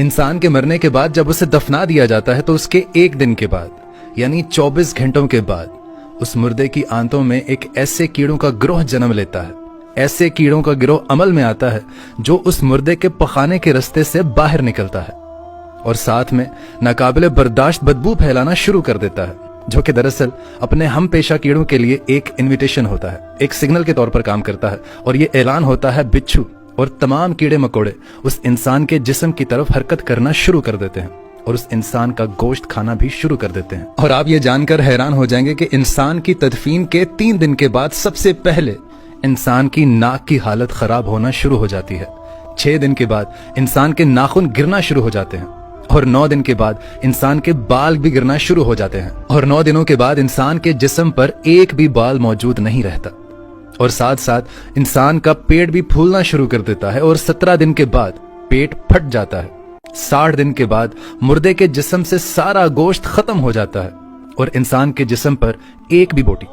इंसान के मरने के बाद जब उसे दफना दिया जाता है तो उसके एक दिन के बाद यानी 24 घंटों के बाद उस मुर्दे की आंतों में एक ऐसे कीड़ों का गिरोह जन्म लेता है, ऐसे कीड़ों का गिरोह अमल में आता है जो उस मुर्दे के पखाने के रास्ते से बाहर निकलता है और साथ में नाकाबिले बर्दाश्त बदबू फैलाना शुरू कर देता है, जो कि दरअसल अपने हम पेशा कीड़ों के लिए एक इनविटेशन होता है, एक सिग्नल के तौर पर काम करता है। और ये ऐलान होता है बिच्छू और तमाम कीड़े मकोड़े उस इंसान के जिस्म की तरफ हरकत करना शुरू कर देते हैं और उस इंसान का गोश्त खाना भी शुरू कर देते हैं। और आप ये जानकर हैरान हो जाएंगे कि इंसान की तदफीन के 3 दिन के बाद सबसे पहले इंसान की नाक की हालत खराब होना शुरू हो जाती है। 6 दिन के बाद इंसान के नाखून गिरना शुरू हो जाते हैं और 9 दिन के बाद इंसान के बाल भी गिरना शुरू हो जाते हैं और 9 दिनों के बाद इंसान के जिस्म पर एक भी बाल मौजूद नहीं रहता और साथ साथ इंसान का पेट भी फूलना शुरू कर देता है और 17 दिन के बाद पेट फट जाता है। 60 दिन के बाद मुर्दे के जिस्म से सारा गोश्त खत्म हो जाता है और इंसान के जिस्म पर एक भी बोटी,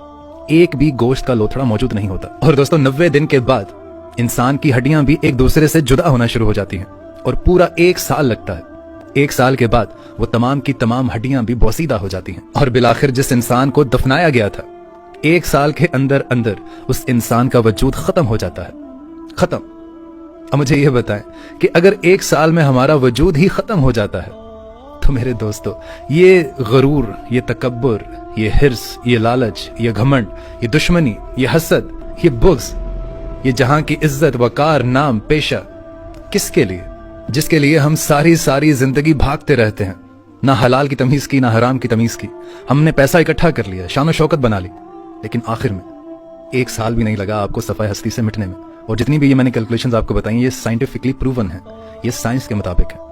एक भी गोश्त का लोथड़ा मौजूद नहीं होता। और दोस्तों 90 दिन के बाद इंसान की हड्डियां भी एक दूसरे से जुदा होना शुरू हो जाती हैं और पूरा 1 साल लगता है। 1 साल के बाद वो तमाम की तमाम हड्डियां भी बोसीदा हो जाती हैं और बिलाखिर जिस इंसान को दफनाया गया था 1 साल के अंदर अंदर उस इंसान का वजूद खत्म हो जाता है। खत्म। अब मुझे यह बताएं कि अगर 1 साल में हमारा वजूद ही खत्म हो जाता है तो मेरे दोस्तों ये गरूर, ये तकब्बुर, ये हिर्स, ये लालच, ये घमंड, ये दुश्मनी, ये हसद, ये बुग़्ज़, ये जहां की इज्जत, वकार, नाम, पेशा किसके लिए? जिसके लिए हम सारी जिंदगी भागते रहते हैं, ना हलाल की तमीज की ना हराम की तमीज की। हमने पैसा इकट्ठा कर लिया, शान शौकत बना ली, लेकिन आखिर में 1 साल भी नहीं लगा आपको सफाई हस्ती से मिटने में। और जितनी भी ये मैंने कैलकुलेशंस आपको बताई ये साइंटिफिकली प्रूवन है, ये साइंस के मुताबिक है।